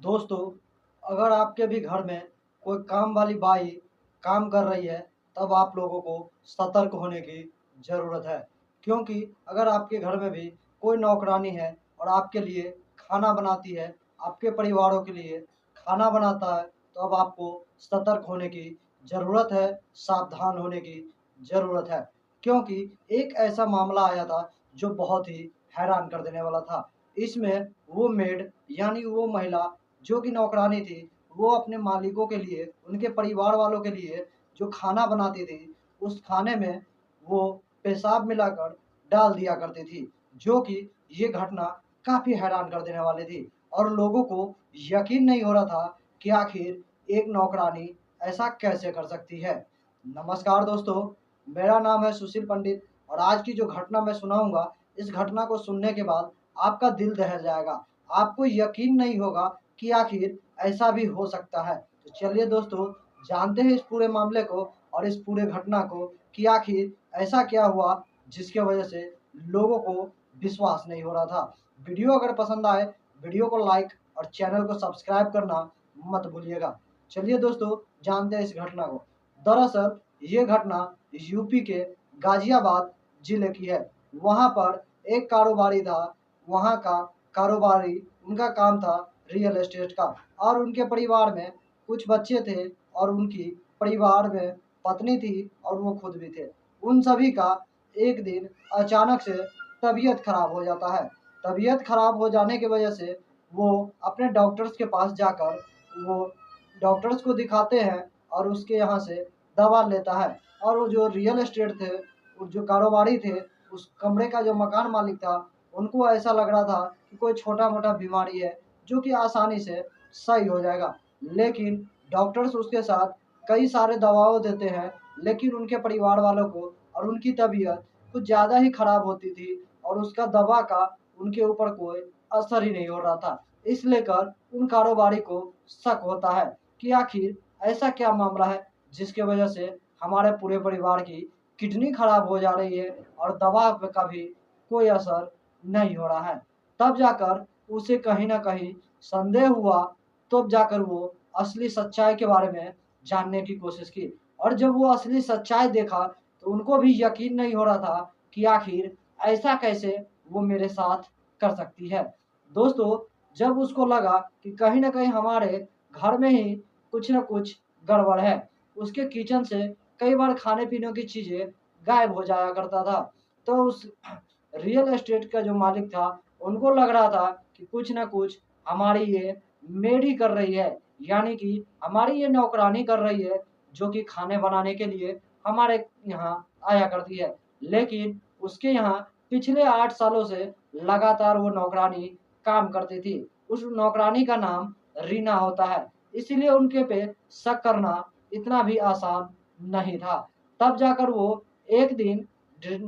दोस्तों, अगर आपके भी घर में कोई काम वाली बाई काम कर रही है, तब आप लोगों को सतर्क होने की ज़रूरत है। क्योंकि अगर आपके घर में भी कोई नौकरानी है और आपके लिए खाना बनाती है, आपके परिवारों के लिए खाना बनाता है, तो अब आपको सतर्क होने की ज़रूरत है, सावधान होने की ज़रूरत है। क्योंकि एक ऐसा मामला आया था जो बहुत ही हैरान कर देने वाला था। इसमें वो मेड यानी वो महिला जो कि नौकरानी थी, वो अपने मालिकों के लिए, उनके परिवार वालों के लिए जो खाना बनाती थी, उस खाने में वो पेशाब मिलाकर डाल दिया करती थी, जो कि ये घटना काफ़ी हैरान कर देने वाली थी और लोगों को यकीन नहीं हो रहा था कि आखिर एक नौकरानी ऐसा कैसे कर सकती है। नमस्कार दोस्तों, मेरा नाम है सुशील पंडित और आज की जो घटना मैं सुनाऊँगा, इस घटना को सुनने के बाद आपका दिल दहल जाएगा। आपको यकीन नहीं होगा कि आखिर ऐसा भी हो सकता है। तो चलिए दोस्तों, जानते हैं इस पूरे मामले को और इस पूरे घटना को कि आखिर ऐसा क्या हुआ जिसकी वजह से लोगों को विश्वास नहीं हो रहा था। वीडियो अगर पसंद आए, वीडियो को लाइक और चैनल को सब्सक्राइब करना मत भूलिएगा। चलिए दोस्तों, जानते हैं इस घटना को। दरअसल ये घटना यूपी के गाजियाबाद जिले की है। वहाँ पर एक कारोबारी था, वहाँ का कारोबारी उनका काम था रियल एस्टेट का और उनके परिवार में कुछ बच्चे थे और उनकी परिवार में पत्नी थी और वो खुद भी थे। उन सभी का एक दिन अचानक से तबीयत खराब हो जाता है। तबीयत खराब हो जाने की वजह से वो अपने डॉक्टर्स के पास जाकर वो डॉक्टर्स को दिखाते हैं और उसके यहाँ से दवा लेता है और वो जो रियल एस्टेट थे, वो जो कारोबारी थे, उस कमरे का जो मकान मालिक था, उनको ऐसा लग रहा था कि कोई छोटा-मोटा बीमारी है, जो कि आसानी से सही हो जाएगा। लेकिन डॉक्टर्स उसके साथ कई सारे दवाओं देते हैं, लेकिन उनके परिवार वालों को और उनकी तबीयत कुछ ज़्यादा ही खराब होती थी और उसका दवा का उनके ऊपर कोई असर ही नहीं हो रहा था। इस लेकर उन कारोबारी को शक होता है कि आखिर ऐसा क्या मामला है, जिसकी वजह से हमारे पूरे परिवार की किडनी खराब हो जा रही है और दवा पे का भी कोई असर नहीं हो रहा है। तब जाकर उसे कहीं न कहीं संदेह हुआ, तब जाकर वो असली सच्चाई के बारे में जानने की कोशिश की और जब वो असली सच्चाई देखा, तो उनको भी यकीन नहीं हो रहा था कि आखिर ऐसा कैसे वो मेरे साथ कर सकती है। दोस्तों, जब उसको लगा कि कहीं न कहीं हमारे घर में ही कुछ न कुछ गड़बड़ है, उसके किचन से कई बार खाने-पीने की चीज़ें गायब हो जाया करता था। तो उस रियल एस्टेट का जो मालिक था, उनको लग रहा था कि कुछ न कुछ हमारी ये मेड ही कर रही है, यानी कि हमारी ये नौकरानी कर रही है, जो कि खाने बनाने के लिए हमारे यहाँ आया करती है। लेकिन उसके यहाँ पिछले 8 सालों से लगातार वो नौकरानी काम करती थी। उस नौकरानी का नाम रीना होता है, इसीलिए उनके पे शक करना इतना भी आसान नहीं था। तब जाकर वो एक दिन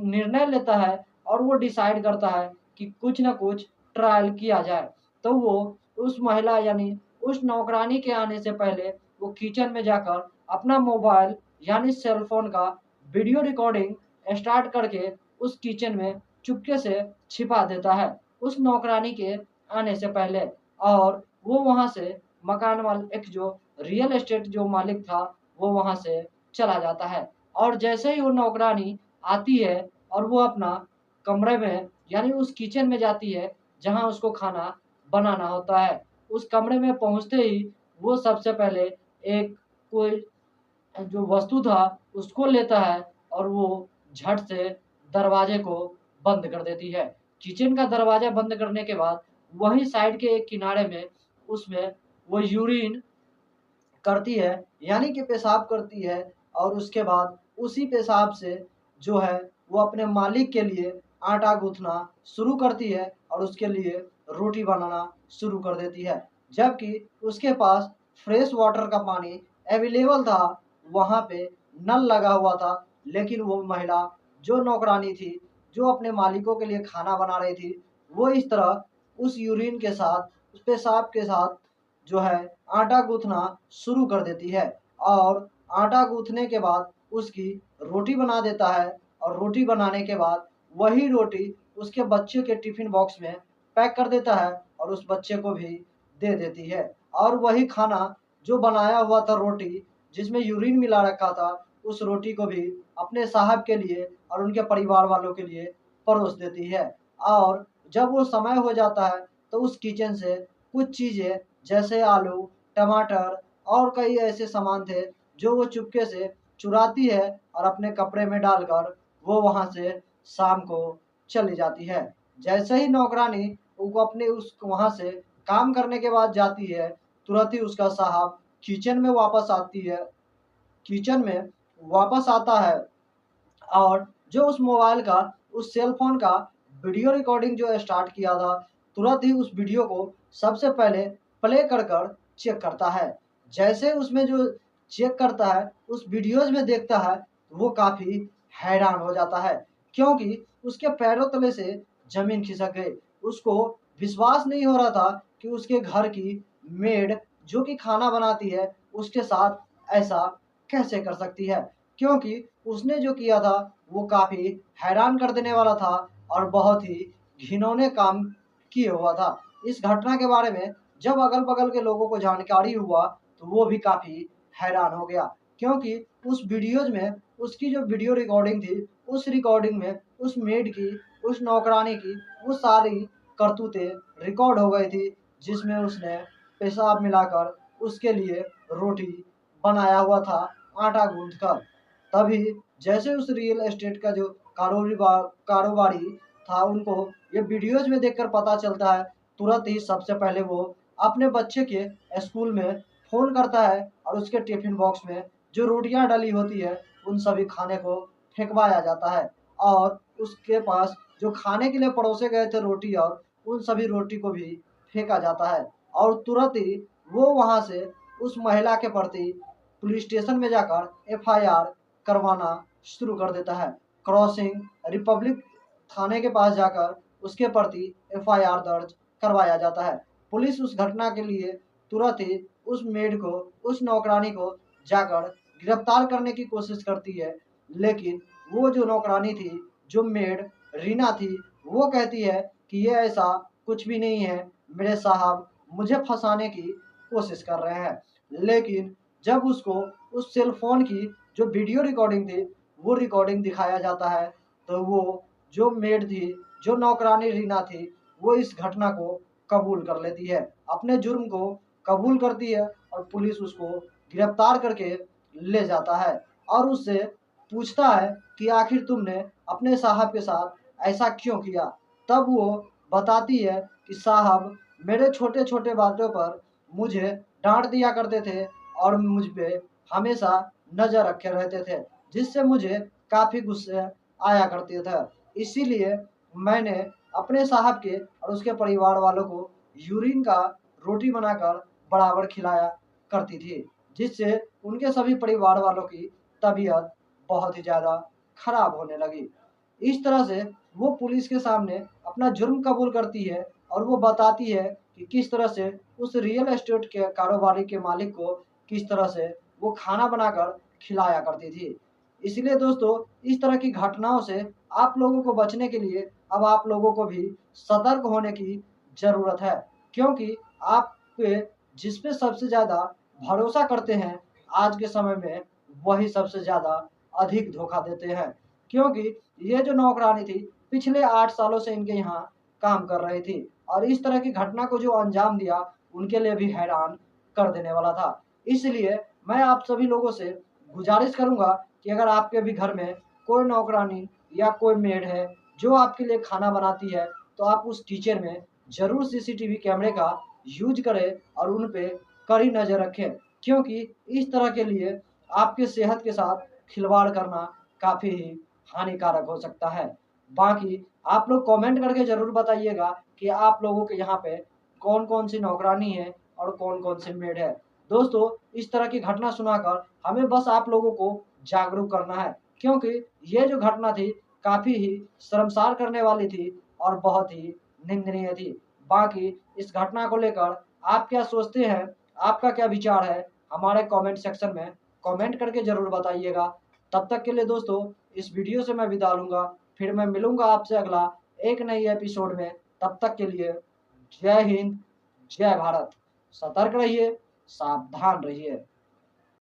निर्णय लेता है और वो डिसाइड करता है कि कुछ न कुछ ट्रायल किया जाए। तो वो उस महिला यानी उस नौकरानी के आने से पहले वो किचन में जाकर अपना मोबाइल यानी सेल फ़ोन का वीडियो रिकॉर्डिंग स्टार्ट करके उस किचन में चुपके से छिपा देता है, उस नौकरानी के आने से पहले और वो वहाँ से मकान माल एक जो रियल एस्टेट जो मालिक था, वो वहाँ से चला जाता है और जैसे ही वो नौकरानी आती है और वो अपना कमरे में यानी उस किचन में जाती है, जहाँ उसको खाना बनाना होता है। उस कमरे में पहुँचते ही वो सबसे पहले एक कोई जो वस्तु था उसको लेता है और वो झट से दरवाजे को बंद कर देती है। किचन का दरवाज़ा बंद करने के बाद वहीं साइड के एक किनारे में उसमें वो यूरिन करती है, यानी कि पेशाब करती है और उसके बाद उसी पेशाब से जो है वो अपने मालिक के लिए आटा गूँथना शुरू करती है और उसके लिए रोटी बनाना शुरू कर देती है। जबकि उसके पास फ्रेश वाटर का पानी अवेलेबल था, वहाँ पे नल लगा हुआ था, लेकिन वो महिला जो नौकरानी थी, जो अपने मालिकों के लिए खाना बना रही थी, वो इस तरह उस यूरिन के साथ, उस पेशाब के साथ जो है आटा गूँथना शुरू कर देती है और आटा गूँथने के बाद उसकी रोटी बना देता है और रोटी बनाने के बाद वही रोटी उसके बच्चे के टिफ़िन बॉक्स में पैक कर देता है और उस बच्चे को भी दे देती है और वही खाना जो बनाया हुआ था रोटी, जिसमें यूरिन मिला रखा था, उस रोटी को भी अपने साहब के लिए और उनके परिवार वालों के लिए परोस देती है। और जब वो समय हो जाता है तो उस किचन से कुछ चीज़ें जैसे आलू, टमाटर और कई ऐसे सामान थे जो वो चुपके से चुराती है और अपने कपड़े में डालकर वो वहाँ से शाम को चली जाती है। जैसे ही नौकरानी वो अपने उस वहाँ से काम करने के बाद जाती है, तुरंत ही उसका साहब किचन में वापस आती है किचन में वापस आता है और जो उस मोबाइल का, उस सेल फ़ोन का वीडियो रिकॉर्डिंग जो स्टार्ट किया था, तुरंत ही उस वीडियो को सबसे पहले प्ले कर चेक करता है। जैसे उसमें जो चेक करता है, उस वीडियोज़ में देखता है, तो वो काफ़ी हैरान हो जाता है, क्योंकि उसके पैरों तले से ज़मीन खिसक गई। उसको विश्वास नहीं हो रहा था कि उसके घर की मेड जो कि खाना बनाती है, उसके साथ ऐसा कैसे कर सकती है? क्योंकि उसने जो किया था वो काफ़ी हैरान कर देने वाला था और बहुत ही घिनौने काम किए हुआ था। इस घटना के बारे में जब अगल-बगल के लोगों को जानकारी हुआ तो वो भी काफ़ी हैरान हो गया, क्योंकि उस वीडियोज़ में उसकी जो वीडियो रिकॉर्डिंग थी, उस रिकॉर्डिंग में उस मेड की, उस नौकरानी की वो सारी करतूतें रिकॉर्ड हो गई थी, जिसमें उसने पेशाब मिलाकर उसके लिए रोटी बनाया हुआ था, आटा गूँथकर। तभी जैसे उस रियल एस्टेट का जो कारोबारी था, उनको ये वीडियोज़ में देखकर पता चलता है, तुरंत ही सबसे पहले वो अपने बच्चे के स्कूल में फ़ोन करता है और उसके टिफ़िन बॉक्स में जो रोटियाँ डली होती है, उन सभी खाने को फेंकवाया जाता है और उसके पास जो खाने के लिए परोसे गए थे रोटी, और उन सभी रोटी को भी फेंका जाता है और तुरंत ही वो वहाँ से उस महिला के प्रति पुलिस स्टेशन में जाकर एफआईआर करवाना शुरू कर देता है। क्रॉसिंग रिपब्लिक थाने के पास जाकर उसके प्रति एफआईआर दर्ज करवाया जाता है। पुलिस उस घटना के लिए तुरंत ही उस मेड को, उस नौकरानी को जाकर गिरफ्तार करने की कोशिश करती है, लेकिन वो जो नौकरानी थी, जो मेड रीना थी, वो कहती है कि ये ऐसा कुछ भी नहीं है, मेरे साहब मुझे फंसाने की कोशिश कर रहे हैं। लेकिन जब उसको उस सेल फ़ोन की जो वीडियो रिकॉर्डिंग थी, वो रिकॉर्डिंग दिखाया जाता है, तो वो जो मेड थी, जो नौकरानी रीना थी, वो इस घटना को कबूल कर लेती है, अपने जुर्म को कबूल करती है और पुलिस उसको गिरफ्तार करके ले जाता है और उससे पूछता है कि आखिर तुमने अपने साहब के साथ ऐसा क्यों किया? तब वो बताती है कि साहब मेरे छोटे-छोटे बातों पर मुझे डाँट दिया करते थे और मुझ पे हमेशा नज़र रखे रहते थे, जिससे मुझे काफ़ी गुस्से आया करते थे। इसीलिए मैंने अपने साहब के और उसके परिवार वालों को यूरिन का रोटी बनाकर बराबर खिलाया करती थी, जिससे उनके सभी परिवार वालों की तबीयत बहुत ही ज़्यादा खराब होने लगी। इस तरह से वो पुलिस के सामने अपना जुर्म कबूल करती है और वो बताती है कि किस तरह से उस रियल एस्टेट के कारोबारी के मालिक को किस तरह से वो खाना बनाकर खिलाया करती थी। इसलिए दोस्तों, इस तरह की घटनाओं से आप लोगों को बचने के लिए अब आप लोगों को भी सतर्क होने की ज़रूरत है, क्योंकि आप पे जिस पे सबसे ज़्यादा भरोसा करते हैं, आज के समय में वही सबसे ज़्यादा अधिक धोखा देते हैं। क्योंकि ये जो नौकरानी थी, पिछले 8 सालों से इनके यहाँ काम कर रही थी और इस तरह की घटना को जो अंजाम दिया, उनके लिए भी हैरान कर देने वाला था। इसलिए मैं आप सभी लोगों से गुज़ारिश करूँगा कि अगर आपके भी घर में कोई नौकरानी या कोई मेड है, जो आपके लिए खाना बनाती है, तो आप उस किचन में ज़रूर सीसीटीवी कैमरे का यूज़ करें और उन पे कड़ी नज़र रखें, क्योंकि इस तरह के लिए आपके सेहत के साथ खिलवाड़ करना काफ़ी ही हानिकारक हो सकता है। बाकी आप लोग कमेंट करके ज़रूर बताइएगा कि आप लोगों के यहाँ पे कौन-कौन सी नौकरानी है और कौन-कौन सी मेड है। दोस्तों, इस तरह की घटना सुनाकर हमें बस आप लोगों को जागरूक करना है, क्योंकि ये जो घटना थी काफ़ी ही शर्मसार करने वाली थी और बहुत ही निंदनीय थी। बाकी इस घटना को लेकर आप क्या सोचते हैं? आपका क्या विचार है? हमारे कमेंट सेक्शन में कमेंट करके ज़रूर बताइएगा। तब तक के लिए दोस्तों, इस वीडियो से मैं विदा लूँगा। फिर मैं मिलूँगा आपसे अगला एक नई एपिसोड में। तब तक के लिए जय हिंद, जय भारत। सतर्क रहिए, सावधान रहिए।